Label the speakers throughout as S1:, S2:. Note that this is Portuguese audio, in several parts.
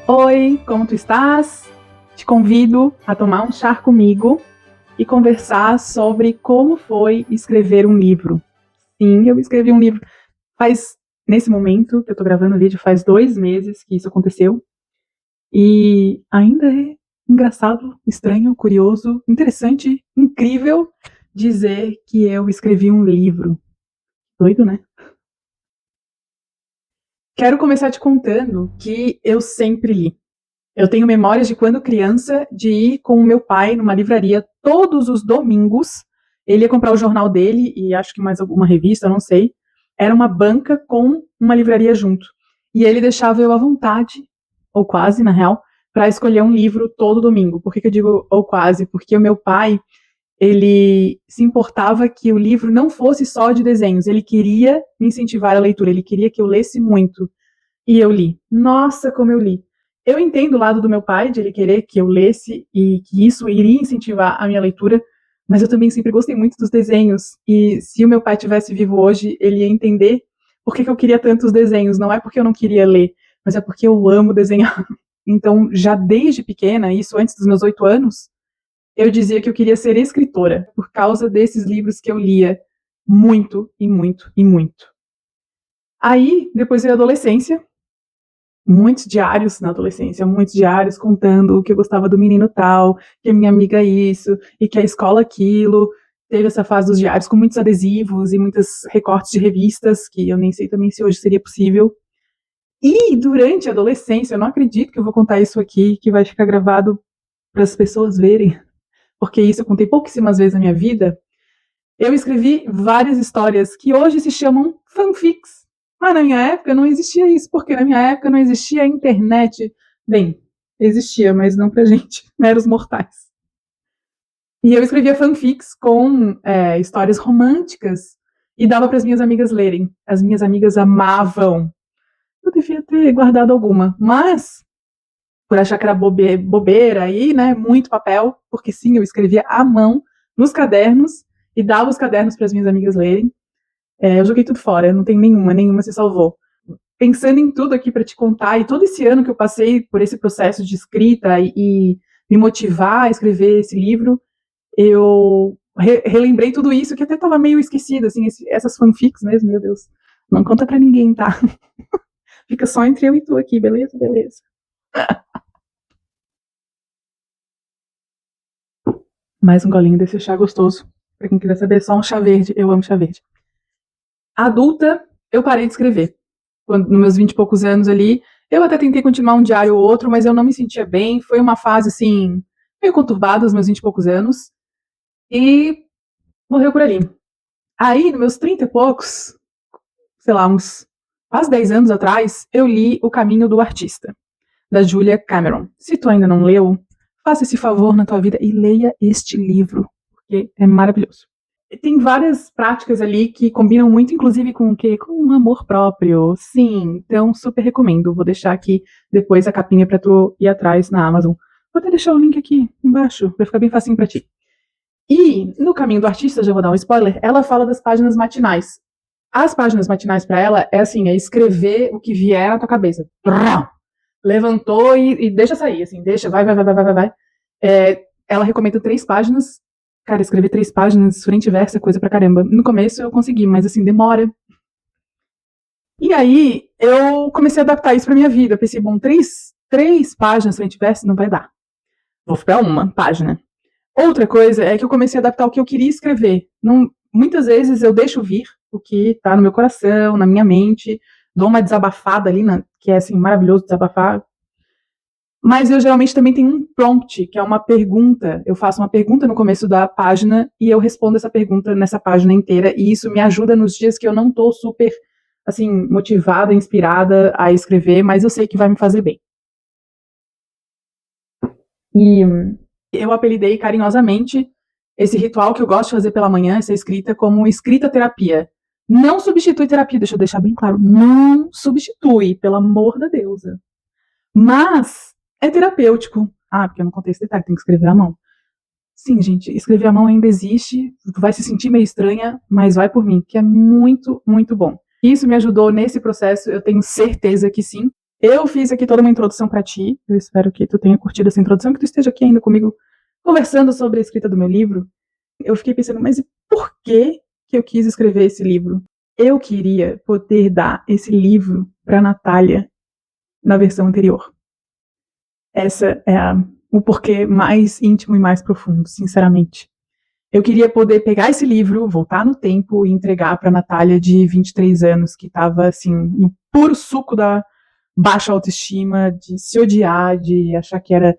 S1: Oi, como tu estás? Te convido a tomar um chá comigo e conversar sobre como foi escrever um livro. Sim, eu escrevi um livro. Nesse momento que eu tô gravando o vídeo, faz 2 meses que isso aconteceu. E ainda é engraçado, estranho, curioso, interessante, incrível dizer que eu escrevi um livro. Doido, né? Quero começar te contando que eu sempre li. Eu tenho memórias de quando criança, de ir com o meu pai numa livraria todos os domingos. Ele ia comprar o jornal dele e acho que mais alguma revista, eu não sei. Era uma banca com uma livraria junto. E ele deixava eu à vontade, ou quase, na real, para escolher um livro todo domingo. Por que eu digo ou quase? Porque o meu pai, ele se importava que o livro não fosse só de desenhos. Ele queria me incentivar a leitura, ele queria que eu lesse muito. E eu li. Nossa, como eu li. Eu entendo o lado do meu pai, de ele querer que eu lesse e que isso iria incentivar a minha leitura, mas eu também sempre gostei muito dos desenhos. E se o meu pai tivesse vivo hoje, ele ia entender por que eu queria tantos desenhos. Não é porque eu não queria ler, mas é porque eu amo desenhar. Então, já desde pequena, isso antes dos meus 8 anos, eu dizia que eu queria ser escritora, por causa desses livros que eu lia muito e muito e muito. Aí, depois veio a adolescência, muitos diários na adolescência, muitos diários contando que eu gostava do menino tal, que a minha amiga isso, e que a escola aquilo. Teve essa fase dos diários com muitos adesivos e muitos recortes de revistas, que eu nem sei também se hoje seria possível. E durante a adolescência, eu não acredito que eu vou contar isso aqui, que vai ficar gravado para as pessoas verem, porque isso eu contei pouquíssimas vezes na minha vida. Eu escrevi várias histórias que hoje se chamam fanfics. Mas na minha época não existia isso, porque na minha época não existia a internet. Bem, existia, mas não pra gente, meros mortais. E eu escrevia fanfics com histórias românticas e dava para as minhas amigas lerem. As minhas amigas amavam. Eu devia ter guardado alguma, mas por achar que era bobeira aí, né, muito papel, porque sim, eu escrevia à mão nos cadernos e dava os cadernos para as minhas amigas lerem. Eu joguei tudo fora, não tem nenhuma se salvou. Pensando em tudo aqui para te contar, e todo esse ano que eu passei por esse processo de escrita e me motivar a escrever esse livro, eu relembrei tudo isso que até estava meio esquecido, assim, essas fanfics mesmo, meu Deus. Não conta para ninguém, tá? Fica só entre eu e tu aqui, beleza? Beleza. Mais um golinho desse chá gostoso. Pra quem quiser saber, só um chá verde. Eu amo chá verde. Adulta, eu parei de escrever. Quando, nos meus 20 e poucos anos ali, eu até tentei continuar um diário ou outro, mas eu não me sentia bem. Foi uma fase, assim, meio conturbada, os meus 20 e poucos anos. E morreu por ali. Aí, nos meus 30 e poucos, sei lá, uns quase 10 anos atrás, eu li O Caminho do Artista, da Julia Cameron. Se tu ainda não leu, faça esse favor na tua vida e leia este livro, porque é maravilhoso. Tem várias práticas ali que combinam muito, inclusive com o quê? Com um amor próprio. Sim, então super recomendo. Vou deixar aqui depois a capinha para tu ir atrás na Amazon. Vou até deixar o link aqui embaixo, vai ficar bem facinho para ti. E no Caminho do Artista, já vou dar um spoiler, ela fala das páginas matinais. As páginas matinais para ela é assim, é escrever o que vier na tua cabeça. Levantou e deixa sair, assim, deixa, vai. Ela recomenda 3 páginas. Cara, escrever 3 páginas, frente e verso, é coisa pra caramba. No começo eu consegui, mas assim, demora. E aí, eu comecei a adaptar isso pra minha vida. Eu pensei, bom, 3 páginas frente e verso não vai dar. Vou pra uma página. Outra coisa é que eu comecei a adaptar o que eu queria escrever. Não, muitas vezes eu deixo vir o que tá no meu coração, na minha mente, dou uma desabafada ali, que é assim, maravilhoso desabafar. Mas eu geralmente também tenho um prompt, que é uma pergunta. Eu faço uma pergunta no começo da página e eu respondo essa pergunta nessa página inteira. E isso me ajuda nos dias que eu não tô super, assim, motivada, inspirada a escrever, mas eu sei que vai me fazer bem. E eu apelidei carinhosamente esse ritual que eu gosto de fazer pela manhã, essa escrita, como escrita terapia. Não substitui terapia, deixa eu deixar bem claro. Não substitui, pelo amor da deusa. Mas é terapêutico. Ah, porque eu não contei esse detalhe, tem que escrever à mão. Sim, gente, escrever à mão ainda existe, tu vai se sentir meio estranha, mas vai por mim, que é muito, muito bom. Isso me ajudou nesse processo, eu tenho certeza que sim. Eu fiz aqui toda uma introdução para ti. Eu espero que tu tenha curtido essa introdução, que tu esteja aqui ainda comigo conversando sobre a escrita do meu livro. Eu fiquei pensando, mas por que eu quis escrever esse livro? Eu queria poder dar esse livro para Natália na versão anterior. Essa é o porquê mais íntimo e mais profundo, sinceramente. Eu queria poder pegar esse livro, voltar no tempo e entregar para Natália de 23 anos, que estava assim, no puro suco da baixa autoestima, de se odiar, de achar que era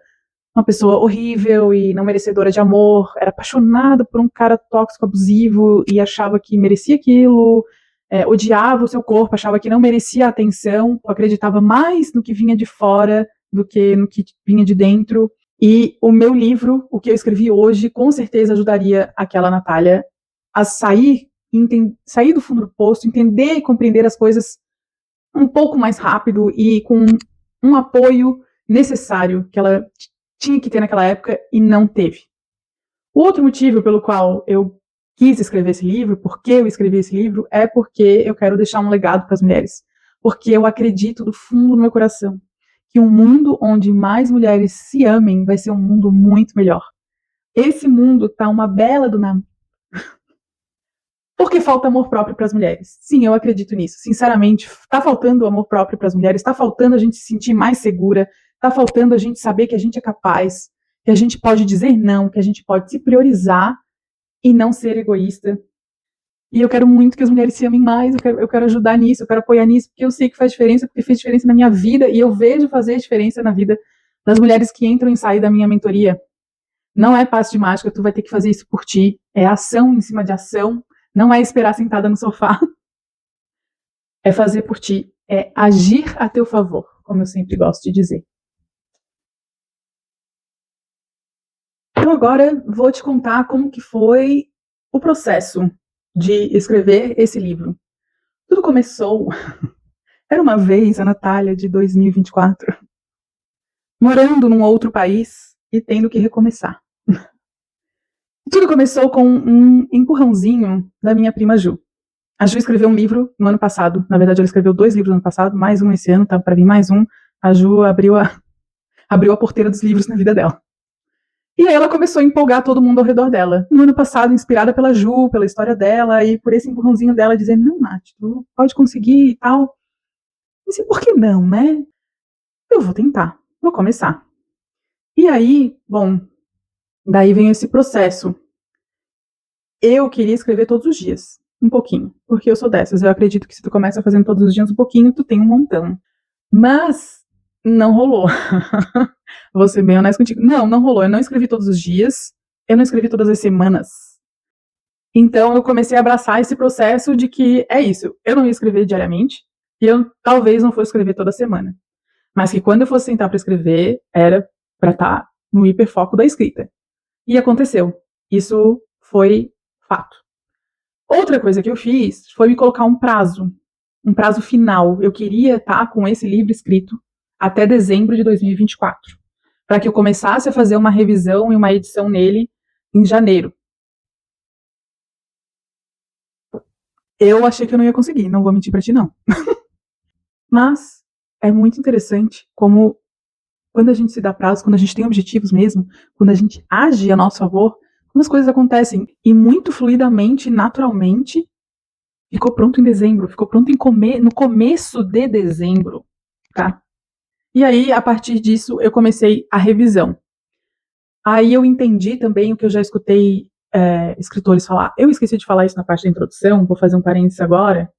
S1: uma pessoa horrível e não merecedora de amor, era apaixonada por um cara tóxico, abusivo e achava que merecia aquilo, odiava o seu corpo, achava que não merecia atenção, acreditava mais no que vinha de fora do que no que vinha de dentro. E o meu livro, o que eu escrevi hoje, com certeza ajudaria aquela Natália a sair do fundo do poço, entender e compreender as coisas um pouco mais rápido e com um apoio necessário que ela tinha que ter naquela época e não teve. O outro motivo pelo qual eu quis escrever esse livro, porque eu escrevi esse livro, é porque eu quero deixar um legado para as mulheres. Porque eu acredito do fundo do meu coração que um mundo onde mais mulheres se amem vai ser um mundo muito melhor. Esse mundo tá uma bela do porque falta amor próprio para as mulheres. Sim, eu acredito nisso. Sinceramente, tá faltando amor próprio para as mulheres, tá faltando a gente se sentir mais segura, tá faltando a gente saber que a gente é capaz, que a gente pode dizer não, que a gente pode se priorizar e não ser egoísta. E eu quero muito que as mulheres se amem mais, eu quero ajudar nisso, eu quero apoiar nisso, porque eu sei que faz diferença, porque fez diferença na minha vida e eu vejo fazer diferença na vida das mulheres que entram e saem da minha mentoria. Não é passe de mágica, tu vai ter que fazer isso por ti. É ação em cima de ação, não é esperar sentada no sofá. É fazer por ti, é agir a teu favor, como eu sempre gosto de dizer. Então agora vou te contar como que foi o processo de escrever esse livro. Tudo começou, era uma vez a Natália de 2024, morando num outro país e tendo que recomeçar. Tudo começou com um empurrãozinho da minha prima Ju. A Ju escreveu um livro no ano passado, na verdade ela escreveu 2 livros no ano passado, mais um esse ano, tá para vir mais um. A Ju abriu a porteira dos livros na vida dela. E aí ela começou a empolgar todo mundo ao redor dela. No ano passado, inspirada pela Ju, pela história dela e por esse empurrãozinho dela, dizendo, não, Nath, tu pode conseguir e tal. Eu disse, por que não, né? Eu vou tentar, vou começar. E aí, bom, daí vem esse processo. Eu queria escrever todos os dias, um pouquinho, porque eu sou dessas. Eu acredito que se tu começa fazendo todos os dias um pouquinho, tu tem um montão. Mas não rolou. Vou ser bem honesto contigo. Não rolou. Eu não escrevi todos os dias, eu não escrevi todas as semanas. Então eu comecei a abraçar esse processo de que é isso, eu não ia escrever diariamente, e eu talvez não fosse escrever toda semana. Mas que quando eu fosse sentar para escrever, era para estar no hiperfoco da escrita. E aconteceu. Isso foi fato. Outra coisa que eu fiz foi me colocar um prazo final. Eu queria estar com esse livro escrito até dezembro de 2024, para que eu começasse a fazer uma revisão e uma edição nele em janeiro. Eu achei que eu não ia conseguir, não vou mentir pra ti, não. Mas é muito interessante como quando a gente se dá prazo, quando a gente tem objetivos mesmo, quando a gente age a nosso favor, como as coisas acontecem. E muito fluidamente, naturalmente, ficou pronto em dezembro, ficou pronto no começo de dezembro, tá? E aí, a partir disso, eu comecei a revisão. Aí eu entendi também o que eu já escutei escritores falar. Eu esqueci de falar isso na parte da introdução, vou fazer um parênteses agora.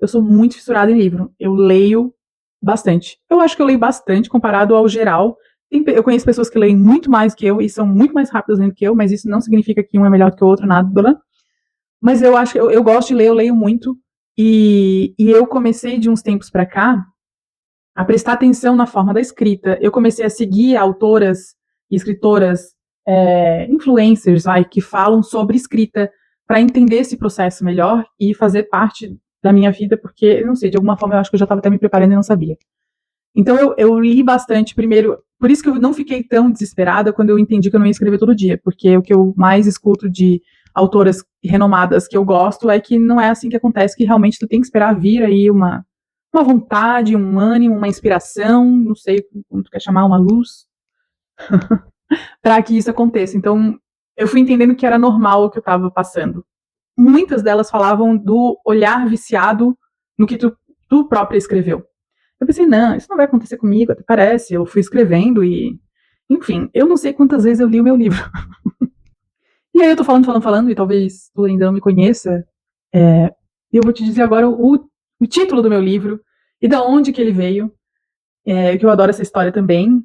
S1: Eu sou muito fissurada em livro. Eu leio bastante. Eu acho que eu leio bastante comparado ao geral. Eu conheço pessoas que leem muito mais que eu e são muito mais rápidas lendo que eu, mas isso não significa que um é melhor do que o outro, nada. Mas eu acho que eu gosto de ler, eu leio muito. E eu comecei de uns tempos pra cá a prestar atenção na forma da escrita. Eu comecei a seguir autoras e escritoras, influencers, que falam sobre escrita para entender esse processo melhor e fazer parte da minha vida, porque, não sei, de alguma forma eu acho que eu já estava até me preparando e não sabia. Então eu li bastante primeiro, por isso que eu não fiquei tão desesperada quando eu entendi que eu não ia escrever todo dia, porque o que eu mais escuto de autoras renomadas que eu gosto é que não é assim que acontece, que realmente tu tem que esperar vir aí uma uma vontade, um ânimo, uma inspiração, não sei como tu quer chamar, uma luz, para que isso aconteça. Então, eu fui entendendo que era normal o que eu estava passando. Muitas delas falavam do olhar viciado no que tu própria escreveu. Eu pensei, não, isso não vai acontecer comigo, até parece. Eu fui escrevendo e, enfim, eu não sei quantas vezes eu li o meu livro. E aí eu tô falando, e talvez tu ainda não me conheça. Eu vou te dizer agora o título do meu livro e da onde que ele veio, que eu adoro essa história também.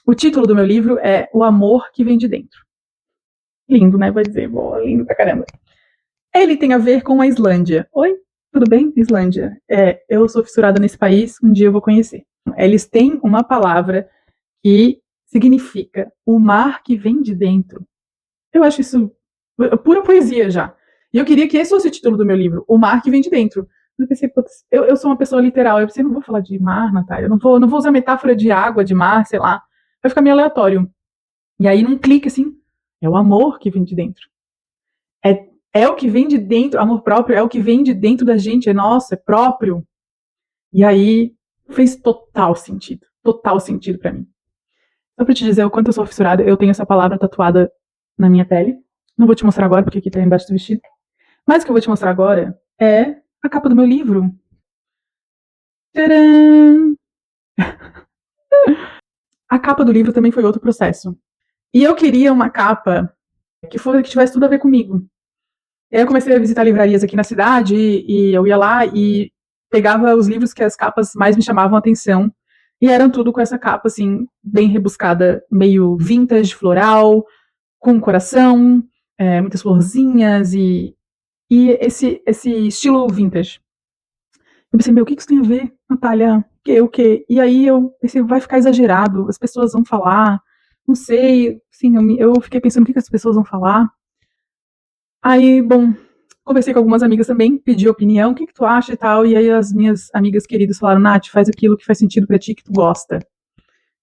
S1: O título do meu livro é O Amor que Vem de Dentro. Lindo, né? Vou dizer, lindo pra caramba. Ele tem a ver com a Islândia. Oi, tudo bem? Islândia. Eu sou fissurada nesse país, um dia eu vou conhecer. Eles têm uma palavra que significa o mar que vem de dentro. Eu acho isso pura poesia já. E eu queria que esse fosse o título do meu livro, O Mar que Vem de Dentro. Eu pensei, putz, eu sou uma pessoa literal, eu pensei, não vou falar de mar, Natália, eu não vou usar metáfora de água, de mar, sei lá, vai ficar meio aleatório. E aí, num clique assim, é o amor que vem de dentro. É o que vem de dentro, amor próprio, é o que vem de dentro da gente, é nosso, é próprio. E aí, fez total sentido pra mim. Só pra te dizer o quanto eu sou fissurada, eu tenho essa palavra tatuada na minha pele. Não vou te mostrar agora, porque aqui tá embaixo do vestido. Mas o que eu vou te mostrar agora é a capa do meu livro. Tcharam! A capa do livro também foi outro processo. E eu queria uma capa que tivesse tudo a ver comigo. E aí eu comecei a visitar livrarias aqui na cidade e eu ia lá e pegava os livros que as capas mais me chamavam a atenção. E eram tudo com essa capa, assim, bem rebuscada, meio vintage, floral, com coração, muitas florzinhas e esse estilo vintage. Eu pensei, meu, o que isso tem a ver, Natália? O quê? E aí eu pensei, vai ficar exagerado, as pessoas vão falar, não sei, assim, eu fiquei pensando o que as pessoas vão falar. Aí, bom, conversei com algumas amigas também, pedi opinião, o que tu acha e tal, e aí as minhas amigas queridas falaram, Nath, faz aquilo que faz sentido pra ti, que tu gosta.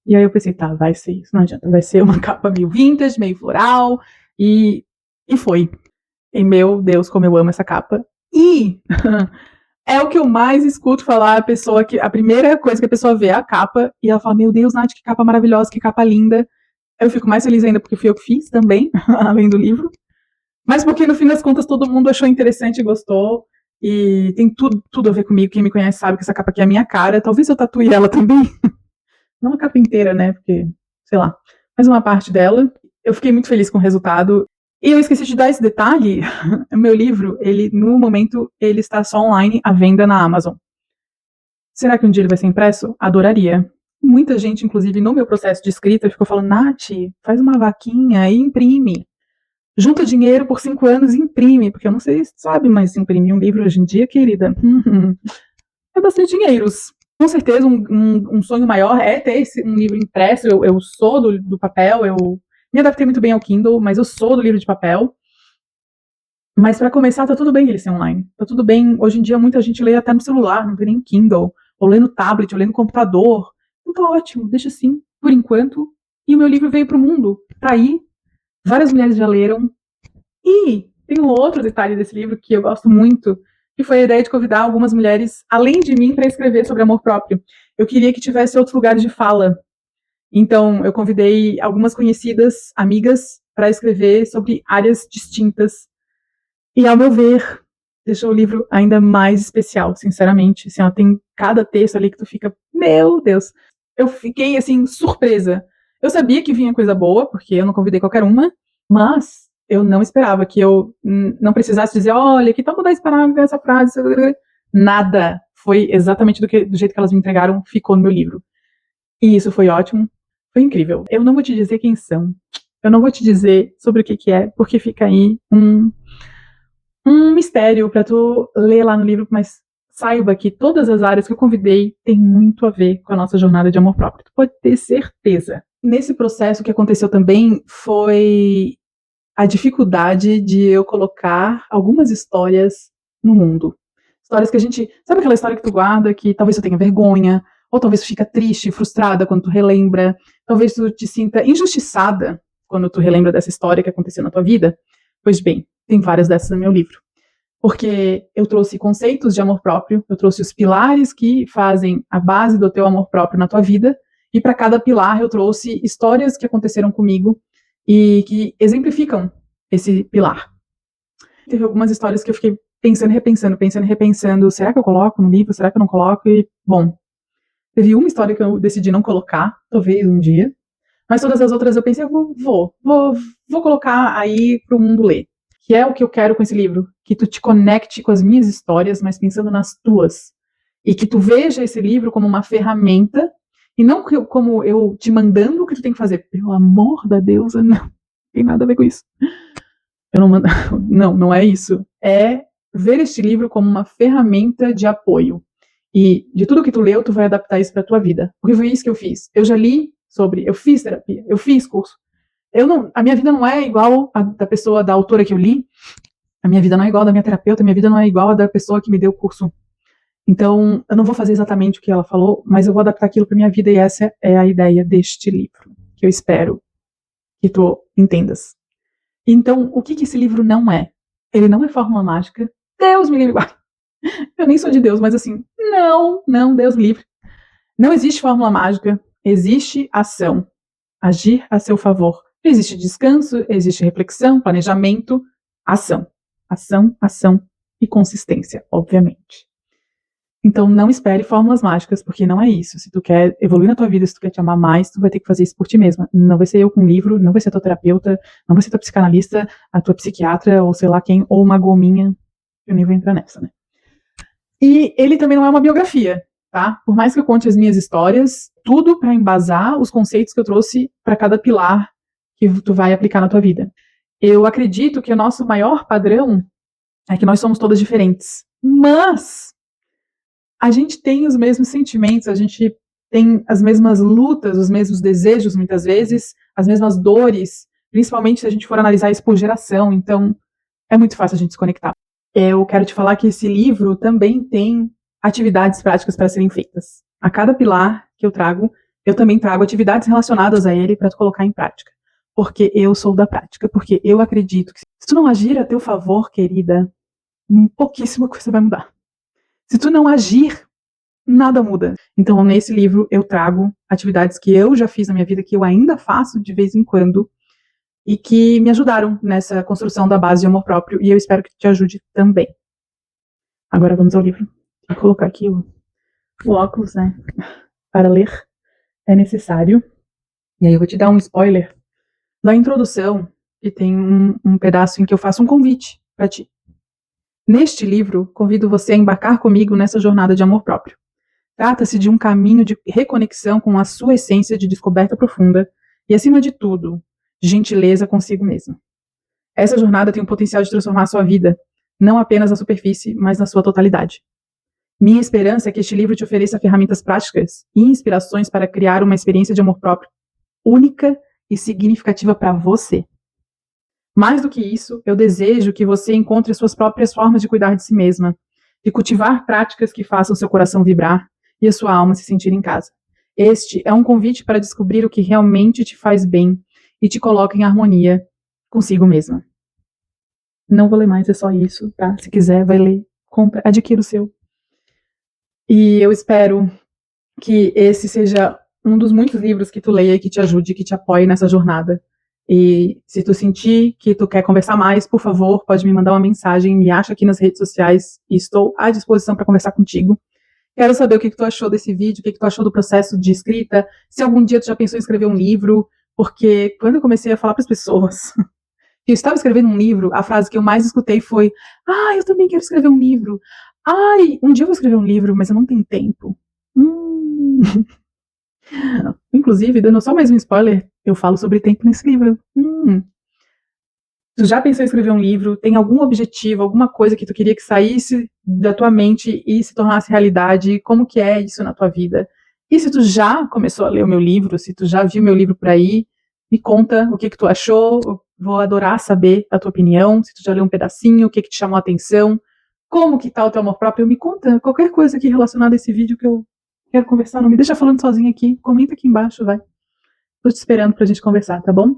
S1: E aí eu pensei, tá, vai ser isso, não adianta, vai ser uma capa meio vintage, meio floral, e foi. E meu Deus, como eu amo essa capa. E é o que eu mais escuto falar, a primeira coisa que a pessoa vê é a capa, e ela fala, meu Deus, Nath, que capa maravilhosa, que capa linda. Eu fico mais feliz ainda porque fui eu que fiz também, além do livro. Mas porque no fim das contas todo mundo achou interessante e gostou. E tem tudo a ver comigo. Quem me conhece sabe que essa capa aqui é a minha cara. Talvez eu tatue ela também. Não a capa inteira, né? Porque, sei lá. Mas uma parte dela. Eu fiquei muito feliz com o resultado. E eu esqueci de dar esse detalhe. O meu livro, no momento, ele está só online à venda na Amazon. Será que um dia ele vai ser impresso? Adoraria. Muita gente, inclusive, no meu processo de escrita, ficou falando, Nath, faz uma vaquinha e imprime. Junta dinheiro por 5 anos e imprime, porque eu não sei se sabe, mas imprimir um livro hoje em dia, querida, é bastante dinheiros. Com certeza, um sonho maior é ter um livro impresso. Eu sou do papel, eu me adaptei muito bem ao Kindle, mas eu sou do livro de papel. Mas para começar, tá tudo bem ele ser online. Tá tudo bem. Hoje em dia, muita gente lê até no celular, não vê nem Kindle, ou lê no tablet, ou lê no computador. Então tá ótimo, deixa assim, por enquanto. E o meu livro veio pro mundo. Tá aí. Várias mulheres já leram. E tem um outro detalhe desse livro que eu gosto muito, que foi a ideia de convidar algumas mulheres, além de mim, para escrever sobre amor próprio. Eu queria que tivesse outros lugares de fala. Então, eu convidei algumas conhecidas, amigas, para escrever sobre áreas distintas. E, ao meu ver, deixou o livro ainda mais especial, sinceramente. Assim, ó, tem cada texto ali que tu fica, meu Deus. Eu fiquei, assim, surpresa. Eu sabia que vinha coisa boa, porque eu não convidei qualquer uma, mas eu não esperava que eu não precisasse dizer, olha, que tal mudar esse parágrafo, essa frase, nada. Foi exatamente do jeito que elas me entregaram, ficou no meu livro. E isso foi ótimo, foi incrível. Eu não vou te dizer quem são, eu não vou te dizer sobre o que é, porque fica aí um mistério para tu ler lá no livro, mas saiba que todas as áreas que eu convidei têm muito a ver com a nossa jornada de amor próprio. Tu pode ter certeza. Nesse processo, o que aconteceu também foi a dificuldade de eu colocar algumas histórias no mundo. Histórias que a gente... Sabe aquela história que tu guarda, que talvez tu tenha vergonha, ou talvez tu fica triste, frustrada quando tu relembra, talvez tu te sinta injustiçada quando tu relembra dessa história que aconteceu na tua vida? Pois bem, tem várias dessas no meu livro. porque eu trouxe conceitos de amor próprio, eu trouxe os pilares que fazem a base do teu amor próprio na tua vida, e para cada pilar eu trouxe histórias que aconteceram comigo e que exemplificam esse pilar. Teve algumas histórias que eu fiquei pensando e repensando, será que eu coloco no livro, será que eu não coloco? E, bom, teve uma história que eu decidi não colocar, talvez um dia, mas todas as outras eu pensei, eu vou colocar aí para o mundo ler. Que é o que eu quero com esse livro, que tu te conecte com as minhas histórias, mas pensando nas tuas. E que tu veja esse livro como uma ferramenta, e não como eu te mandando o que tu tem que fazer. Pelo amor da deusa, não tem nada a ver com isso. Eu não mando, não é isso. É ver este livro como uma ferramenta de apoio. E de tudo que tu leu, tu vai adaptar isso para tua vida. Porque foi isso que eu fiz. Eu já li sobre, eu fiz terapia, eu fiz curso. A minha vida não é igual a da pessoa, da autora que eu li. A minha vida não é igual a da minha terapeuta, a minha vida não é igual a da pessoa que me deu o curso. Então, eu não vou fazer exatamente o que ela falou, mas eu vou adaptar aquilo para minha vida, e essa é a ideia deste livro, que eu espero que tu entendas. Então, o que esse livro não é? Ele não é fórmula mágica. Deus me livre. Eu nem sou de Deus, mas assim, não, Deus me livre. Não existe fórmula mágica, existe ação. Agir a seu favor. Existe descanso, existe reflexão, planejamento, ação. Ação e consistência, obviamente. Então não espere fórmulas mágicas, porque não é isso. Se tu quer evoluir na tua vida, se tu quer te amar mais, tu vai ter que fazer isso por ti mesma. Não vai ser eu com um livro, não vai ser tua terapeuta, não vai ser tua psicanalista, a tua psiquiatra, ou sei lá quem, ou uma gominha. Eu nem vou entrar nessa, né? E ele também não é uma biografia, tá? Por mais que eu conte as minhas histórias, tudo para embasar os conceitos que eu trouxe para cada pilar que tu vai aplicar na tua vida. Eu acredito que o nosso maior padrão é que nós somos todas diferentes, mas a gente tem os mesmos sentimentos, a gente tem as mesmas lutas, os mesmos desejos, muitas vezes, as mesmas dores, principalmente se a gente for analisar isso por geração, então é muito fácil a gente se conectar. Eu quero te falar que esse livro também tem atividades práticas para serem feitas. A cada pilar que eu trago, eu também trago atividades relacionadas a ele para tu colocar em prática. Porque eu sou da prática, porque eu acredito que se tu não agir a teu favor, querida, pouquíssima coisa vai mudar. Se tu não agir, nada muda. Então, nesse livro, eu trago atividades que eu já fiz na minha vida, que eu ainda faço de vez em quando, e que me ajudaram nessa construção da base de amor próprio, e eu espero que te ajude também. Agora vamos ao livro. Vou colocar aqui o óculos, né? Para ler é necessário. E aí eu vou te dar um spoiler da introdução, que tem um pedaço em que eu faço um convite para ti. Neste livro, convido você a embarcar comigo nessa jornada de amor próprio. Trata-se de um caminho de reconexão com a sua essência de descoberta profunda e, acima de tudo, gentileza consigo mesmo. Essa jornada tem o potencial de transformar a sua vida, não apenas na superfície, mas na sua totalidade. Minha esperança é que este livro te ofereça ferramentas práticas e inspirações para criar uma experiência de amor próprio única e significativa para você. Mais do que isso, eu desejo que você encontre suas próprias formas de cuidar de si mesma, de cultivar práticas que façam seu coração vibrar e a sua alma se sentir em casa. Este é um convite para descobrir o que realmente te faz bem e te coloca em harmonia consigo mesma. Não vou ler mais, é só isso, tá? Se quiser, vai ler, compra, adquira o seu. E eu espero que esse seja um dos muitos livros que tu leia e que te ajude, que te apoie nessa jornada. E se tu sentir que tu quer conversar mais, por favor, pode me mandar uma mensagem, me acha aqui nas redes sociais e estou à disposição para conversar contigo. Quero saber o que tu achou desse vídeo, o que tu achou do processo de escrita, se algum dia tu já pensou em escrever um livro, porque quando eu comecei a falar para as pessoas que eu estava escrevendo um livro, a frase que eu mais escutei foi: eu também quero escrever um livro. Um dia eu vou escrever um livro, mas eu não tenho tempo. Inclusive, dando só mais um spoiler, eu falo sobre tempo nesse livro. Tu já pensou em escrever um livro? Tem algum objetivo, alguma coisa que tu queria que saísse da tua mente e se tornasse realidade? Como que é isso na tua vida? E se tu já começou a ler o meu livro, se tu já viu meu livro por aí, me conta o que tu achou. Eu vou adorar saber a tua opinião. Se tu já leu um pedacinho, o que te chamou a atenção, como que tá o teu amor próprio, me conta qualquer coisa aqui relacionada a esse vídeo que eu quero conversar. Não me deixa falando sozinha aqui, comenta aqui embaixo, vai. Tô te esperando pra gente conversar, tá bom?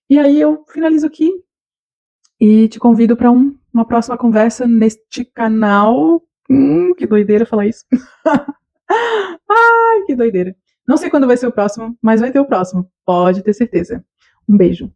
S1: E aí eu finalizo aqui e te convido para um uma próxima conversa neste canal. Que doideira falar isso. Ai, que doideira. Não sei quando vai ser o próximo, mas vai ter o próximo. Pode ter certeza. Um beijo.